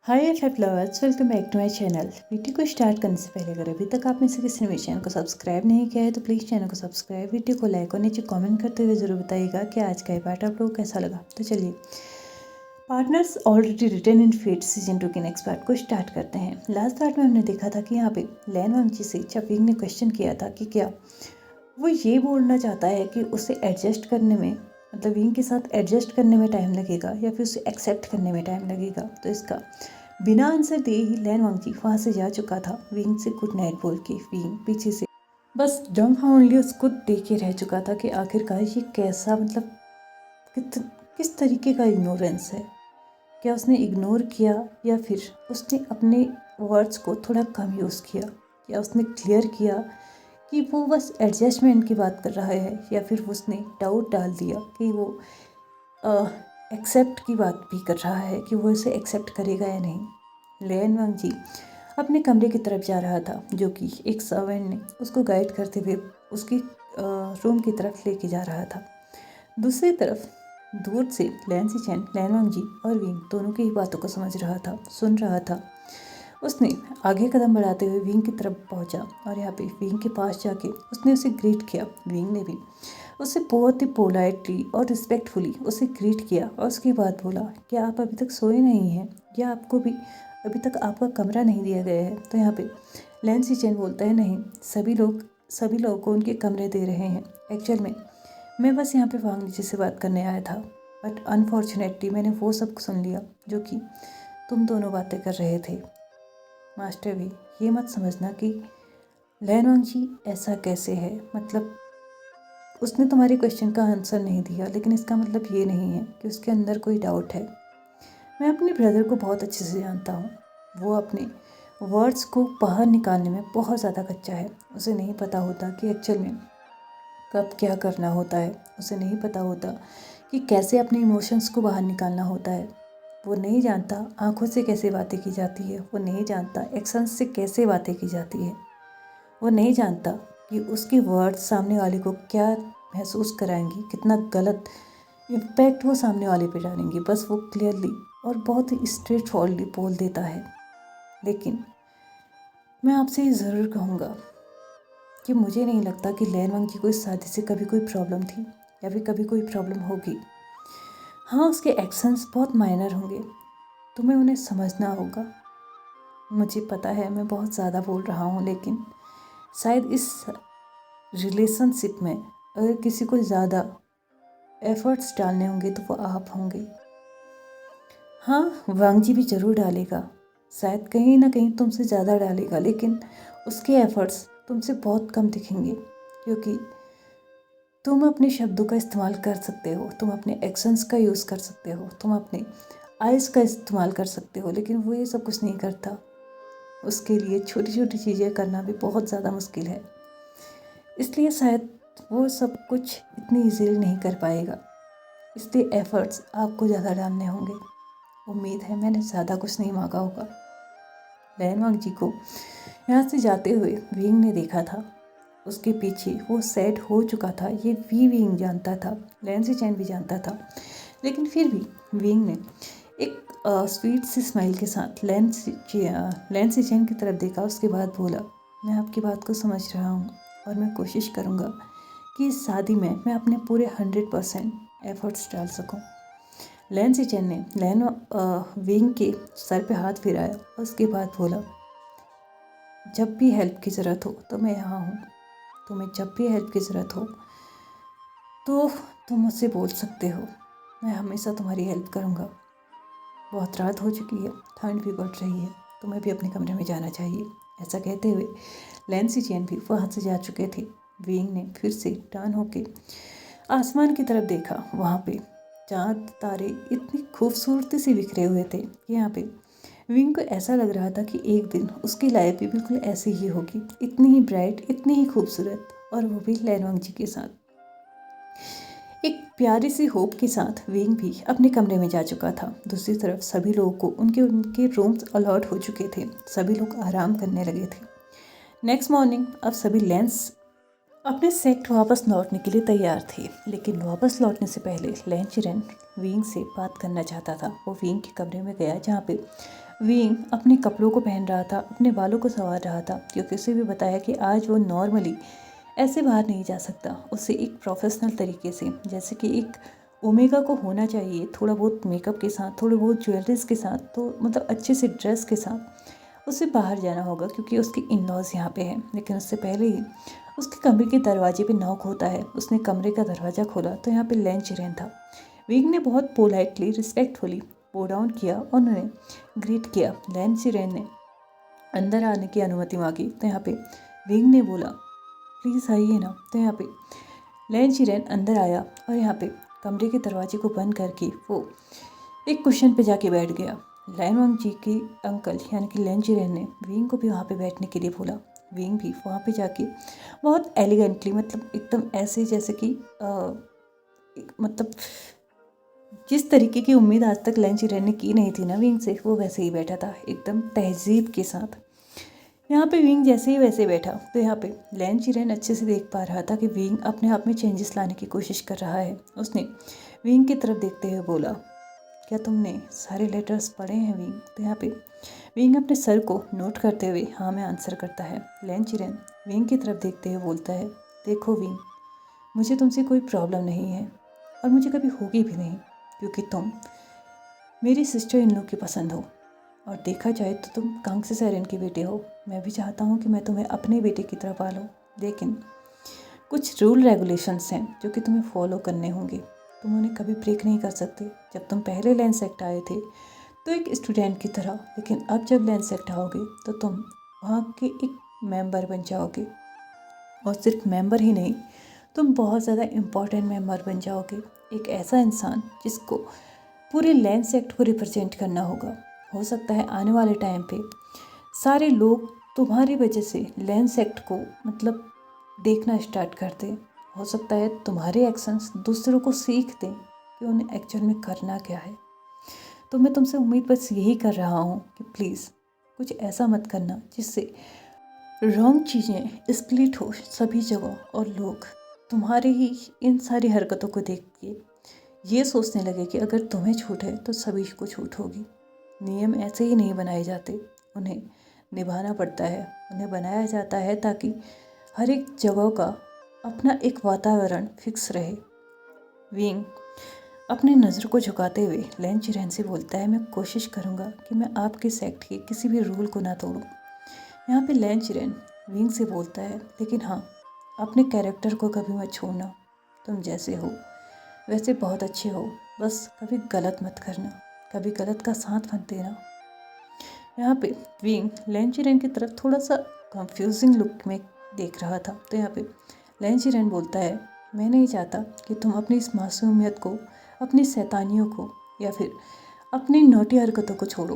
Hi F lovers, welcome back to my channel. Video को start करने से पहले अगर अभी तक आपने से किसी ने मेरे चैनल को सब्सक्राइब नहीं किया है तो प्लीज़ चैनल को सब्सक्राइब, वीडियो को लाइक और नीचे कमेंट करते हुए ज़रूर बताइएगा कि आज का ये पार्ट आप लोगों को कैसा लगा। तो चलिए, partners already written in fate season 2 के नेक्स्ट पार्ट को स्टार्ट करते हैं। लास्ट पार्ट में हमने देखा था कि यहाँ पे लैन वांगजी से जब विंग ने क्वेश्चन किया था कि क्या वो ये बोलना चाहता है कि उसे एडजस्ट करने में, मतलब विंग के साथ एडजस्ट करने में टाइम लगेगा या फिर उसे एक्सेप्ट करने में टाइम लगेगा। तो इसका बिना आंसर दिए ही लैन वांगजी वहाँ से जा चुका था, विंग से गुड नाइट बोल के। विंग पीछे से बस डम्बफाउंडली उसको देख के रह चुका था कि आखिरकार ये कैसा, मतलब किस तरीके का इग्नोरेंस है। क्या उसने इग्नोर किया या फिर उसने अपने वर्ड्स को थोड़ा कम यूज़ किया, या उसने क्लियर किया कि वो बस एडजस्टमेंट की बात कर रहा है, या फिर उसने डाउट डाल दिया कि वो एक्सेप्ट की बात भी कर रहा है कि वो इसे एक्सेप्ट करेगा या नहीं। लैन वांगजी अपने कमरे की तरफ जा रहा था, जो कि एक सर्वेंट ने उसको गाइड करते हुए उसकी रूम की तरफ लेके जा रहा था। दूसरी तरफ दूर से लैन सिचेन, लैन वांगजी और विंग दोनों की ही बातों को समझ रहा था, सुन रहा था। उसने आगे कदम बढ़ाते हुए विंग की तरफ पहुंचा और यहाँ पे विंग के पास जाके उसने उसे ग्रीट किया। विंग ने भी उसे बहुत ही पोलाइटली और रिस्पेक्टफुली उसे ग्रीट किया और उसके बाद बोला, क्या आप अभी तक सोए नहीं हैं, या आपको भी अभी तक आपका कमरा नहीं दिया गया है? तो यहाँ पे लैन सिचेन बोलता है, नहीं, सभी लोगों को उनके कमरे दे रहे हैं। एक्चुअल में मैं बस यहाँ पे वांग जी से बात करने आया था, बट अनफॉर्चुनेटली मैंने वो सब सुन लिया जो कि तुम दोनों बातें कर रहे थे। मास्टर भी ये मत समझना कि लैन वांगजी ऐसा कैसे है, मतलब उसने तुम्हारे क्वेश्चन का आंसर नहीं दिया, लेकिन इसका मतलब ये नहीं है कि उसके अंदर कोई डाउट है। मैं अपने ब्रदर को बहुत अच्छे से जानता हूँ। वो अपने वर्ड्स को बाहर निकालने में बहुत ज़्यादा कच्चा है। उसे नहीं पता होता कि एक्चुअल में कब क्या करना होता है। उसे नहीं पता होता कि कैसे अपने इमोशंस को बाहर निकालना होता है। वो नहीं जानता आंखों से कैसे बातें की जाती है। वो नहीं जानता एक्शंस से कैसे बातें की जाती है। वो नहीं जानता कि उसके वर्ड्स सामने वाले को क्या महसूस कराएंगी, कितना गलत इम्पैक्ट वो सामने वाले पे डालेंगे। बस वो क्लियरली और बहुत ही स्ट्रेट फॉरवर्डली बोल देता है। लेकिन मैं आपसे ये ज़रूर कहूँगा कि मुझे नहीं लगता कि लैन वांगजी को इस शादी से कभी कोई प्रॉब्लम थी या फिर कभी कोई प्रॉब्लम होगी। हाँ, उसके एक्शंस बहुत माइनर होंगे, तुम्हें उन्हें समझना होगा। मुझे पता है मैं बहुत ज़्यादा बोल रहा हूँ, लेकिन शायद इस रिलेशनशिप में अगर किसी को ज़्यादा एफर्ट्स डालने होंगे तो वो आप होंगे। हाँ, वांगजी भी ज़रूर डालेगा, शायद कहीं ना कहीं तुमसे ज़्यादा डालेगा, लेकिन उसके एफर्ट्स तुमसे बहुत कम दिखेंगे, क्योंकि तुम अपने शब्दों का इस्तेमाल कर सकते हो, तुम अपने एक्शंस का यूज़ कर सकते हो, तुम अपने आइज़ का इस्तेमाल कर सकते हो, लेकिन वो ये सब कुछ नहीं करता। उसके लिए छोटी छोटी चीज़ें करना भी बहुत ज़्यादा मुश्किल है, इसलिए शायद वो सब कुछ इतनी ईजीली नहीं कर पाएगा। इसलिए एफर्ट्स आपको ज़्यादा डालने होंगे। उम्मीद है मैंने ज़्यादा कुछ नहीं मांगा होगा। लैन वांगजी को यहाँ से जाते हुए विंग ने देखा था। उसके पीछे वो सेट हो चुका था, ये विंग जानता था, लैन सिचेन भी जानता था, लेकिन फिर भी विंग ने एक स्वीट सी स्माइल के साथ लैन सिचेन की तरफ देखा। उसके बाद बोला, मैं आपकी बात को समझ रहा हूँ और मैं कोशिश करूँगा कि इस शादी में मैं अपने पूरे 100% एफर्ट्स डाल सकूँ। लैन सिचेन ने विंग के सर पे हाथ फिराया। उसके बाद बोला, जब भी हेल्प की ज़रूरत हो तो मैं यहाँ हूँ। तुम्हें जब भी हेल्प की ज़रूरत हो तो तुम मुझसे बोल सकते हो, मैं हमेशा तुम्हारी हेल्प करूँगा। बहुत रात हो चुकी है, ठंड भी बढ़ रही है, तुम्हें भी अपने कमरे में जाना चाहिए। ऐसा कहते हुए लैन सिचेन भी वहाँ से जा चुके थे। विंग ने फिर से टर्न होके आसमान की तरफ देखा। वहाँ पे चाँद तारे इतनी खूबसूरती से बिखरे हुए थे कि यहाँ पे विंग को ऐसा लग रहा था कि एक दिन उसकी लाइफ भी बिल्कुल ऐसी ही होगी, इतनी ही ब्राइट, इतनी ही खूबसूरत, और वो भी लैन वांगजी के साथ। एक प्यारी सी होप के साथ विंग भी अपने कमरे में जा चुका था। दूसरी तरफ सभी लोगों को उनके रूम्स अलॉट हो चुके थे। सभी लोग आराम करने लगे थे। नेक्स्ट मॉर्निंग अब सभी लेंस अपने सेक्ट वापस लौटने के लिए तैयार थे, लेकिन वापस लौटने से पहले लैन चिरेन विंग से बात करना चाहता था। वो विंग के कमरे में गया, जहाँ पे विंग अपने कपड़ों को पहन रहा था, अपने बालों को संवार रहा था, क्योंकि उसे भी बताया कि आज वो नॉर्मली ऐसे बाहर नहीं जा सकता। उसे एक प्रोफेशनल तरीके से, जैसे कि एक ओमेगा को होना चाहिए, थोड़ा बहुत मेकअप के साथ, थोड़े बहुत ज्वेलरीज के साथ, तो मतलब अच्छे से ड्रेस के साथ उसे बाहर जाना होगा, क्योंकि उसके इन लॉज यहाँ पे हैं। लेकिन उससे पहले ही उसके कमरे के दरवाजे पे नॉक होता है। उसने कमरे का दरवाज़ा खोला तो यहाँ पे लैन चिरेन था। विंग ने बहुत पोलाइटली, रिस्पेक्टफुली बो डाउन किया और उन्होंने ग्रीट किया। लैन चिरेन ने अंदर आने की अनुमति मांगी तो यहाँ पे विंग ने बोला प्लीज़ आइए ना। तो यहाँ पे लैन चिरेन अंदर आया और यहाँ पे कमरे के दरवाजे को बंद करके वो एक कुशन पे जाके बैठ गया। लैन वांग जी की अंकल यानी कि लैन चिरेन ने विंग को भी वहाँ पे बैठने के लिए बोला। विंग भी वहाँ पे जाके बहुत एलिगेंटली, मतलब एकदम ऐसे जैसे कि मतलब जिस तरीके की उम्मीद आज तक लैन चिरेन ने की नहीं थी ना विंग से, वो वैसे ही बैठा था, एकदम तहजीब के साथ। यहाँ पे विंग जैसे ही वैसे बैठा तो यहाँ पे लैन चिरेन अच्छे से देख पा रहा था कि विंग अपने आप में चेंजेस लाने की कोशिश कर रहा है। उसने विंग की तरफ देखते हुए बोला क्या तुमने सारे लेटर्स पढ़े हैं विंग? तो यहाँ पे विंग अपने सर को नोट करते हुए हाँ में आंसर करता है। लैन चिरेन विंग की तरफ देखते हुए बोलता है देखो विंग, मुझे तुमसे कोई प्रॉब्लम नहीं है और मुझे कभी होगी भी नहीं, क्योंकि तुम मेरी सिस्टर इन लॉ की पसंद हो और देखा जाए तो तुम कांग्से सैरन के बेटे हो। मैं भी चाहता हूँ कि मैं तुम्हें अपने बेटे की तरह पालूँ, लेकिन कुछ रूल रेगुलेशंस हैं जो कि तुम्हें फॉलो करने होंगे। तुम उन्हें कभी ब्रेक नहीं कर सकते। जब तुम पहले लैंड सेक्ट आए थे तो एक स्टूडेंट की तरह, लेकिन अब जब लैंड सेक्ट आओगे तो तुम वहाँ के एक मेंबर बन जाओगे, और सिर्फ मेंबर ही नहीं, तुम बहुत ज़्यादा इम्पॉर्टेंट मेंबर बन जाओगे। एक ऐसा इंसान जिसको पूरे लैंड सेक्ट को रिप्रेजेंट करना होगा। हो सकता है आने वाले टाइम पे सारे लोग तुम्हारी वजह से लैंड सेक्ट को मतलब देखना स्टार्ट कर दें। हो सकता है तुम्हारे एक्शंस दूसरों को सीख दें कि उन्हें एक्चुअल में करना क्या है। तो मैं तुमसे उम्मीद बस यही कर रहा हूँ कि प्लीज़ कुछ ऐसा मत करना जिससे रॉन्ग चीज़ें स्प्लिट हो सभी जगह और लोग तुम्हारे ही इन सारी हरकतों को देख के ये सोचने लगे कि अगर तुम्हें छूट है तो सभी को छूट होगी। नियम ऐसे ही नहीं बनाए जाते, उन्हें निभाना पड़ता है। उन्हें बनाया जाता है ताकि हर एक जगह का अपना एक वातावरण फिक्स रहे। विंग अपने नज़र को झुकाते हुए लैन चिरेन से बोलता है मैं कोशिश करूँगा कि मैं आपके सेक्ट के किसी भी रूल को ना तोड़ूँ। यहाँ पे लैन चिरेन विंग से बोलता है लेकिन हाँ, अपने कैरेक्टर को कभी मत छोड़ना। तुम जैसे हो वैसे बहुत अच्छे हो, बस कभी गलत मत करना, कभी गलत का साथ मत देना। यहाँ पे विंग लैन चिरेन की तरफ थोड़ा सा कंफ्यूजिंग लुक में देख रहा था। तो यहाँ पे लैन चिरेन बोलता है मैं नहीं चाहता कि तुम अपनी इस मासूमियत को, अपनी शैतानियों को या फिर अपनी नोटी हरकतों को छोड़ो,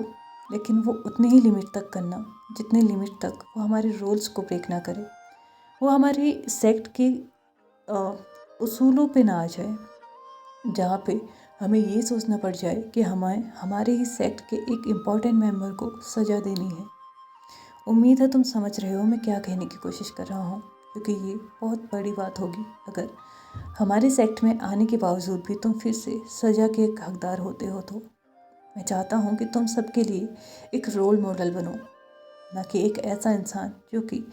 लेकिन वो उतनी ही लिमिट तक करना जितने लिमिट तक वो हमारे रूल्स को ब्रेक ना करे, वो हमारी सेक्ट के उसूलों पे ना आ जाए, जहाँ पे हमें ये सोचना पड़ जाए कि हमारे ही सेक्ट के एक इम्पॉर्टेंट मेंबर को सज़ा देनी है। उम्मीद है तुम समझ रहे हो मैं क्या कहने की कोशिश कर रहा हूँ, क्योंकि ये बहुत बड़ी बात होगी अगर हमारे सेक्ट में आने के बावजूद भी तुम फिर से सज़ा के एक हकदार होते हो। तो मैं चाहता हूँ कि तुम सबके लिए एक रोल मॉडल बनो, ना कि एक ऐसा इंसान जो कि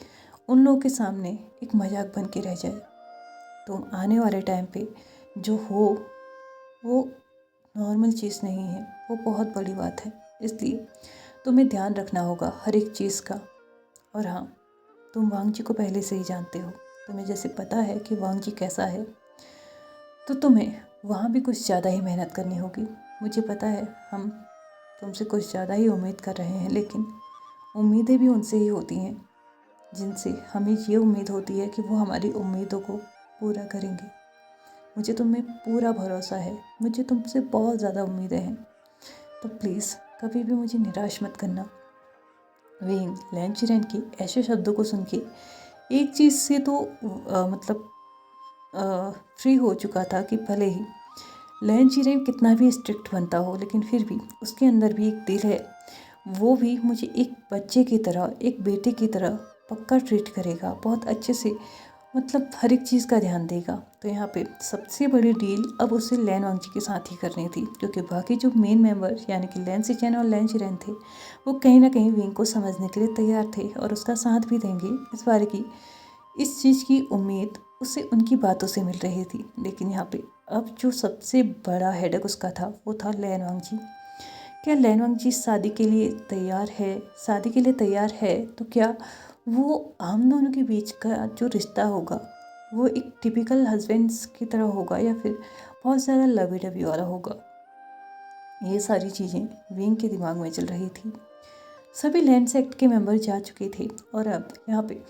उन लोगों के सामने एक मजाक बन के रह जाए। तुम आने वाले टाइम पे जो हो वो नॉर्मल चीज़ नहीं है, वो बहुत बड़ी बात है। इसलिए तुम्हें ध्यान रखना होगा हर एक चीज़ का। और हाँ, तुम वांग जी को पहले से ही जानते हो, तुम्हें जैसे पता है कि वांग जी कैसा है, तो तुम्हें वहाँ भी कुछ ज़्यादा ही मेहनत करनी होगी। मुझे पता है हम तुमसे कुछ ज़्यादा ही उम्मीद कर रहे हैं, लेकिन उम्मीदें भी उनसे ही होती हैं जिनसे हमें ये उम्मीद होती है कि वो हमारी उम्मीदों को पूरा करेंगे। मुझे तुम में पूरा भरोसा है, मुझे तुमसे बहुत ज़्यादा उम्मीदें हैं, तो प्लीज़ कभी भी मुझे निराश मत करना। विंग लैन चिरेन की ऐसे शब्दों को सुन के एक चीज़ से तो मतलब फ्री हो चुका था कि भले ही लैन चिरेन कितना भी स्ट्रिक्ट बनता हो, लेकिन फिर भी उसके अंदर भी एक दिल है। वो भी मुझे एक बच्चे की तरह, एक बेटे की तरह पक्का ट्रीट करेगा, बहुत अच्छे से मतलब हर एक चीज़ का ध्यान देगा। तो यहाँ पे सबसे बड़ी डील अब उसे लैन वांगची के साथ ही करनी थी, क्योंकि बाकी जो मेन मेंबर यानी कि लैन सिचेन और लैन चिरेन थे वो कहीं ना कहीं विंग को समझने के लिए तैयार थे और उसका साथ भी देंगे इस बार की। इस चीज़ की उम्मीद उसे उनकी बातों से मिल रही थी। लेकिन यहाँ पे अब जो सबसे बड़ा हेडक उसका था वो था लैन वांगची। क्या लैन वांगची शादी के लिए तैयार है? शादी के लिए तैयार है तो क्या वो हम दोनों के बीच का जो रिश्ता होगा वो एक टिपिकल हस्बैंड्स की तरह होगा या फिर बहुत ज़्यादा लवी डबी वाला होगा? ये सारी चीज़ें विंग के दिमाग में चल रही थी। सभी लैंड सेक्ट के मेंबर जा चुके थे और अब यहाँ पे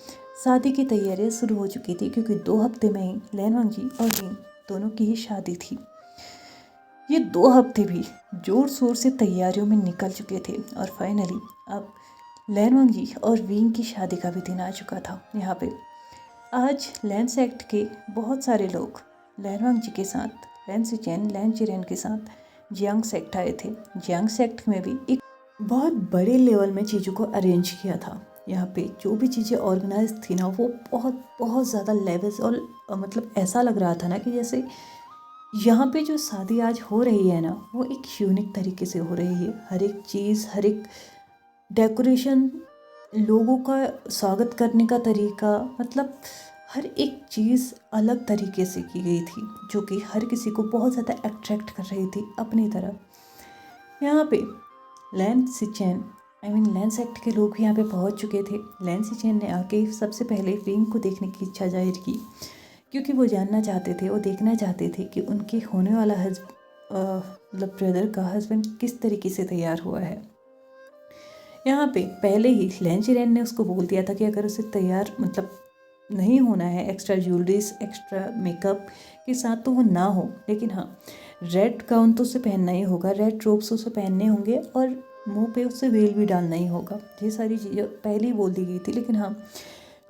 शादी की तैयारियां शुरू हो चुकी थी, क्योंकि 2 हफ्ते में ही लैन वांगजी और विंग दोनों की ही शादी थी। ये 2 हफ्ते भी जोर शोर से तैयारियों में निकल चुके थे और फाइनली अब लैन वांगजी और विंग की शादी का भी दिन आ चुका था। यहाँ पे आज लैन सेक्ट के बहुत सारे लोग लैन वांगजी के साथ, लैन सिचेन, लैन चिरेन के साथ जियांग सेक्ट आए थे। जियांग सेक्ट में भी एक बहुत बड़े लेवल में चीज़ों को अरेंज किया था। यहाँ पे जो भी चीज़ें ऑर्गेनाइज थी ना वो बहुत बहुत ज़्यादा लेवल्स और मतलब ऐसा लग रहा था ना कि जैसे यहाँ पे जो शादी आज हो रही है ना वो एक यूनिक तरीके से हो रही है। हर एक चीज़, हर एक डेकोरेशन, लोगों का स्वागत करने का तरीका, मतलब हर एक चीज़ अलग तरीके से की गई थी, जो कि हर किसी को बहुत ज़्यादा अट्रैक्ट कर रही थी अपनी तरफ। यहाँ पे लैन सिचेन लैन सेक्ट के लोग भी यहाँ पे पहुँच चुके थे। लैन सिचेन ने आके सबसे पहले विंग को देखने की इच्छा जाहिर की, क्योंकि वो जानना चाहते थे, वो देखना चाहते थे कि उनके होने वाला मतलब ब्रदर का हस्बैंड किस तरीके से तैयार हुआ है। यहाँ पे पहले ही लैन चिरेन ने उसको बोल दिया था कि अगर उसे तैयार मतलब नहीं होना है एक्स्ट्रा ज्वेलरीज, एक्स्ट्रा मेकअप के साथ तो वो ना हो, लेकिन हाँ रेड गाउन तो उसे पहनना ही होगा, रेड रोब्स उसे पहनने होंगे और मुंह पे उसे वेल भी डालना ही होगा। ये सारी चीज़ें पहले ही बोल दी गई थी, लेकिन हाँ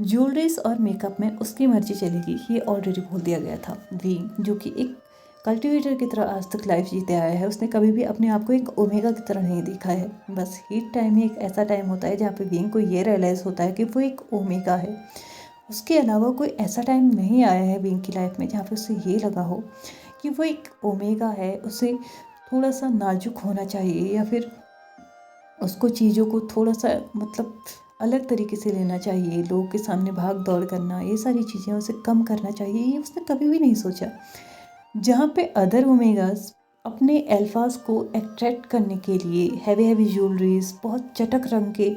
ज्वेलरीज और मेकअप में उसकी मर्जी चलेगी, ये ऑलरेडी बोल दिया गया था। विंग जो कि एक कल्टिवेटर की तरह आज तक लाइफ जीते आया है, उसने कभी भी अपने आप को एक ओमेगा की तरह नहीं देखा है। बस हीट टाइम ही एक ऐसा टाइम होता है जहाँ पे विंग को ये रियलाइज़ होता है कि वो एक ओमेगा है। उसके अलावा कोई ऐसा टाइम नहीं आया है विंग की लाइफ में जहाँ पे उसे ये लगा हो कि वो एक ओमेगा है, उसे थोड़ा सा नाजुक होना चाहिए या फिर उसको चीज़ों को थोड़ा सा मतलब अलग तरीके से लेना चाहिए, लोगों के सामने भाग दौड़ करना, ये सारी चीज़ें उसे कम करना चाहिए, ये उसने कभी भी नहीं सोचा। जहाँ पे अदर ओमेगास अपने अल्फाज को अट्रैक्ट करने के लिए हैवी हैवी ज्वेलरीज, बहुत चटक रंग के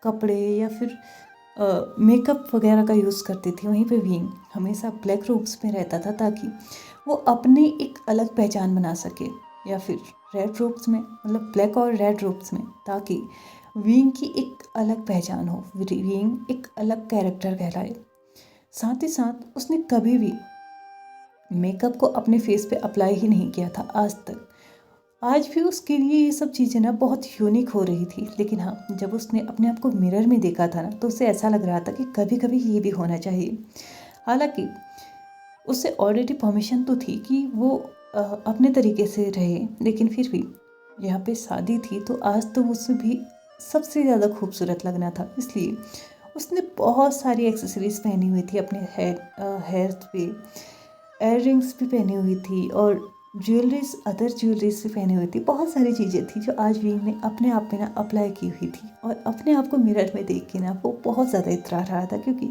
कपड़े या फिर मेकअप वगैरह का यूज़ करती थी, वहीं पे विंग हमेशा ब्लैक रोब्स में रहता था ताकि वो अपनी एक अलग पहचान बना सके, या फिर रेड रोब्स में, मतलब ब्लैक और रेड रोब्स में, ताकि विंग की एक अलग पहचान हो, विंग एक अलग कैरेक्टर कहलाए। साथ ही साथ उसने कभी भी मेकअप को अपने फेस पे अप्लाई ही नहीं किया था आज तक। आज भी उसके लिए ये सब चीज़ें ना बहुत यूनिक हो रही थी, लेकिन हाँ जब उसने अपने आप को मिरर में देखा था ना तो उसे ऐसा लग रहा था कि कभी कभी ये भी होना चाहिए। हालांकि उसे ऑलरेडी परमिशन तो थी कि वो अपने तरीके से रहे, लेकिन फिर भी यहाँ पे शादी थी तो आज तो उससे भी सबसे ज़्यादा खूबसूरत लगना था, इसलिए उसने बहुत सारी एक्सेसरीज पहनी हुई थी अपने हेयर पे, एयर रिंग्स भी पहनी हुई थी और ज्वेलरीज, अदर ज्वेलरीज भी पहनी हुई थी। बहुत सारी चीज़ें थी जो आज विंग ने अपने आप में ना अप्लाई की हुई थी और अपने आप को मिरर में देख के ना वो बहुत ज़्यादा इतरा रहा था, क्योंकि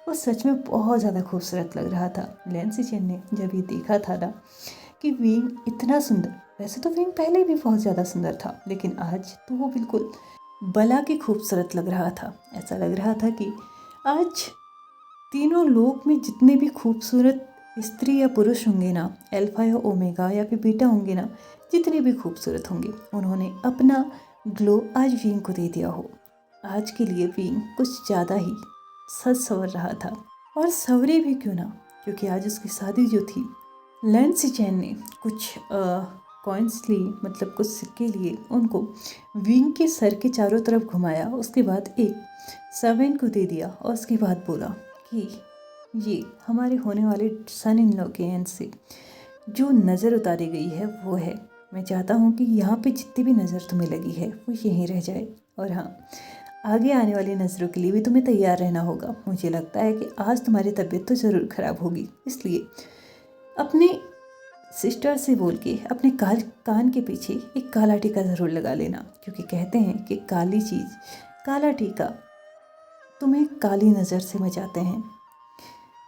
वो सच में बहुत ज़्यादा खूबसूरत लग रहा था। लैन सिचेन ने जब ये देखा था ना कि विंग इतना सुंदर, वैसे तो विंग पहले भी बहुत ज़्यादा सुंदर था, लेकिन आज तो वो बिल्कुल बला के खूबसूरत लग रहा था। ऐसा लग रहा था कि आज तीनों लोक में जितने भी खूबसूरत स्त्री या पुरुष होंगे ना, अल्फा या ओमेगा या फिर बीटा होंगे ना, जितने भी खूबसूरत होंगे, उन्होंने अपना ग्लो आज विंग को दे दिया हो। आज के लिए विंग कुछ ज़्यादा ही सज संवर रहा था, और सवरे भी क्यों ना, क्योंकि आज उसकी शादी जो थी, लैन सिचेन ने कुछ कॉइन्स लिए, मतलब कुछ सिक्के लिए, उनको विंग के सर के चारों तरफ घुमाया, उसके बाद एक सर्वेंट को दे दिया और उसके बाद बोला कि ये हमारे होने वाले सन इन लॉ के एंड से जो नज़र उतारी गई है वो है। मैं चाहता हूँ कि यहाँ पे जितनी भी नज़र तुम्हें लगी है वो यहीं रह जाए, और हाँ आगे आने वाली नज़रों के लिए भी तुम्हें तैयार रहना होगा। मुझे लगता है कि आज तुम्हारी तबीयत तो ज़रूर ख़राब होगी, इसलिए अपने सिस्टर से बोल के अपने कान के पीछे एक काला टीका ज़रूर लगा लेना, क्योंकि कहते हैं कि काली चीज़, काला टीका तुम्हें काली नज़र से बचाते हैं।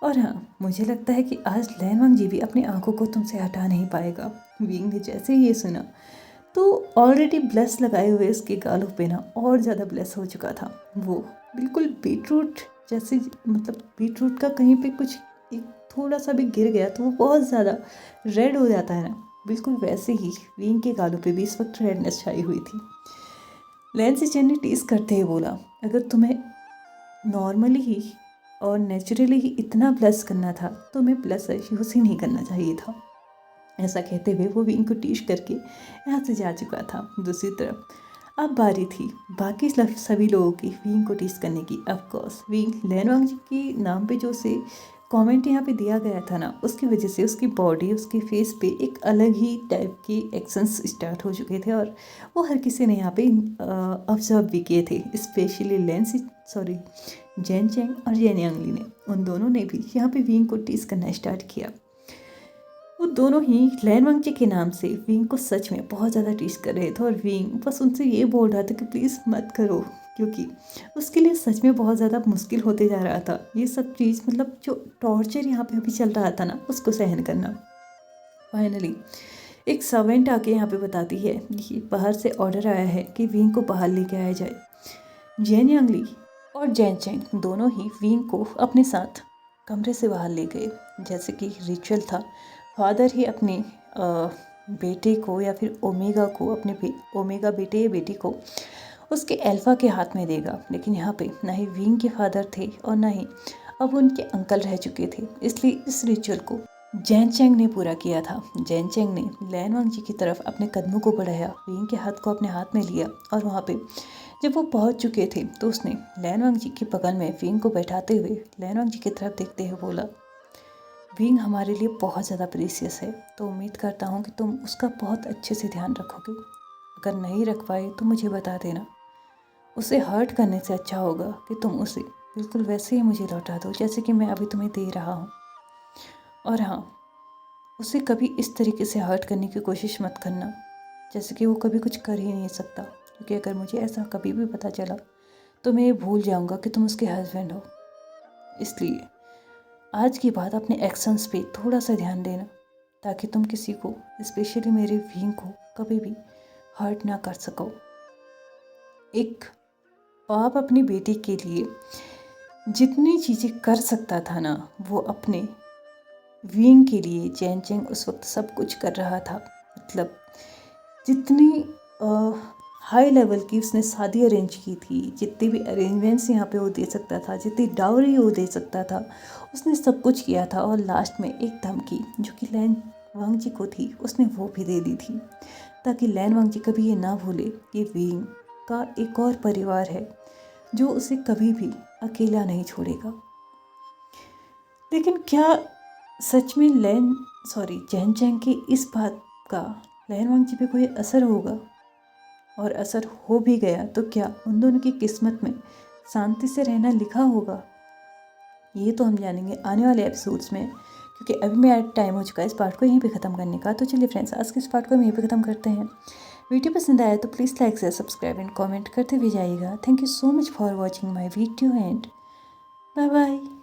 और हाँ, मुझे लगता है कि आज लैनवांग जी भी अपनी आंखों को तुमसे हटा नहीं पाएगा। विंग ने जैसे ही ये सुना तो ऑलरेडी ब्लश लगाए हुए उसके गालों पे ना और ज़्यादा ब्लश हो चुका था। वो बिल्कुल बीटरूट जैसे, मतलब बीटरूट का कहीं पे कुछ एक थोड़ा सा भी गिर गया तो वो बहुत ज़्यादा रेड हो जाता है ना, बिल्कुल वैसे ही विंग के गालों पे भी इस वक्त रेडनेस छाई हुई थी। लैन सिचेन ने टीस करते हुए बोला, अगर तुम्हें नॉर्मली ही और नेचुरली ही इतना ब्लश करना था तो तुम्हें ब्लश यूज़ ही नहीं करना चाहिए था। ऐसा कहते हुए वो विंग को टीश करके यहाँ से जा चुका था। दूसरी तरफ अब बारी थी बाकी सभी लोगों की विंग को टीस करने की। ऑफ कोर्स विंग लैनवांग जी के नाम पे जो से कमेंट यहाँ पे दिया गया था ना, उसकी वजह से उसकी बॉडी, उसके फेस पे एक अलग ही टाइप के एक्शंस स्टार्ट हो चुके थे और वो हर किसी ने यहाँ पे ऑब्जर्व भी किए थे, स्पेशली जेन चेंग और जेन यांगली ने। उन दोनों ने भी यहाँ पे विंग को टीस करना स्टार्ट किया। वो दोनों ही लैनवांग जी के नाम से विंग को सच में बहुत ज़्यादा टीस कर रहे थे और विंग बस उनसे ये बोल रहा था कि प्लीज़ मत करो, क्योंकि उसके लिए सच में बहुत ज़्यादा मुश्किल होते जा रहा था ये सब चीज़, मतलब जो टॉर्चर यहाँ पे अभी चल रहा था ना उसको सहन करना। फाइनली एक सर्वेंट आके यहाँ पे बताती है कि बाहर से ऑर्डर आया है कि विंग को बाहर लेके आया जाए। जेन यांगली और जेन चेंग दोनों ही विंग को अपने साथ कमरे से बाहर ले गए। जैसे कि रिचुअल था, फादर ही अपने बेटे को या फिर ओमेगा को, अपने ओमेगा बेटे या बेटी को उसके अल्फा के हाथ में देगा, लेकिन यहाँ पे ना ही विंग के फादर थे और ना ही अब उनके अंकल रह चुके थे, इसलिए इस रिचुअल को जेन चेंग ने पूरा किया था। जेन चेंग ने लैनवांग जी की तरफ अपने कदमों को बढ़ाया, विंग के हाथ को अपने हाथ में लिया और वहाँ पे जब वो पहुँच चुके थे तो उसने लैनवांग जी के बगल में विंग को बैठाते हुए लैनवांग जी की तरफ देखते हुए बोला, विंग हमारे लिए बहुत ज़्यादा प्रीसियस है, तो उम्मीद करता हूँ कि तुम उसका बहुत अच्छे से ध्यान रखोगे। अगर नहीं रख पाए तो मुझे बता देना। उसे हर्ट करने से अच्छा होगा कि तुम उसे बिल्कुल वैसे ही मुझे लौटा दो जैसे कि मैं अभी तुम्हें दे रहा हूँ। और हाँ, उसे कभी इस तरीके से हर्ट करने की कोशिश मत करना जैसे कि वो कभी कुछ कर ही नहीं सकता, क्योंकि अगर मुझे ऐसा कभी भी पता चला तो मैं ये भूल जाऊँगा कि तुम उसके हस्बैंड हो। इसलिए आज की बात अपने एक्शंस पे थोड़ा सा ध्यान देना, ताकि तुम किसी को, स्पेशली मेरे विंग को, कभी भी हर्ट ना कर सको। एक बाप अपनी बेटी के लिए जितनी चीज़ें कर सकता था ना, वो अपने विंग के लिए जेन चेंग उस वक्त सब कुछ कर रहा था। मतलब जितनी हाई लेवल की उसने शादी अरेंज की थी, जितने भी अरेंजमेंट्स यहाँ पे वो दे सकता था, जितनी डाउरी वो दे सकता था, उसने सब कुछ किया था। और लास्ट में एक धमकी जो कि लैनवांग जी को थी, उसने वो भी दे दी थी, ताकि लैनवांग जी कभी ये ना भूले कि विंग का एक और परिवार है जो उसे कभी भी अकेला नहीं छोड़ेगा। लेकिन क्या सच में जेन चेंग की इस बात का लैनवांग जी पे कोई असर होगा? और असर हो भी गया तो क्या उन दोनों की किस्मत में शांति से रहना लिखा होगा? ये तो हम जानेंगे आने वाले एपिसोड्स में, क्योंकि अभी मेरा टाइम हो चुका है इस पार्ट को यहीं पे ख़त्म करने का। तो चलिए फ्रेंड्स, आज के इस पार्ट को हम यहीं पे ख़त्म करते हैं। वीडियो पसंद आया तो please like share subscribe and comment करते भी जाइएगा। Thank you so much for watching my video and bye bye.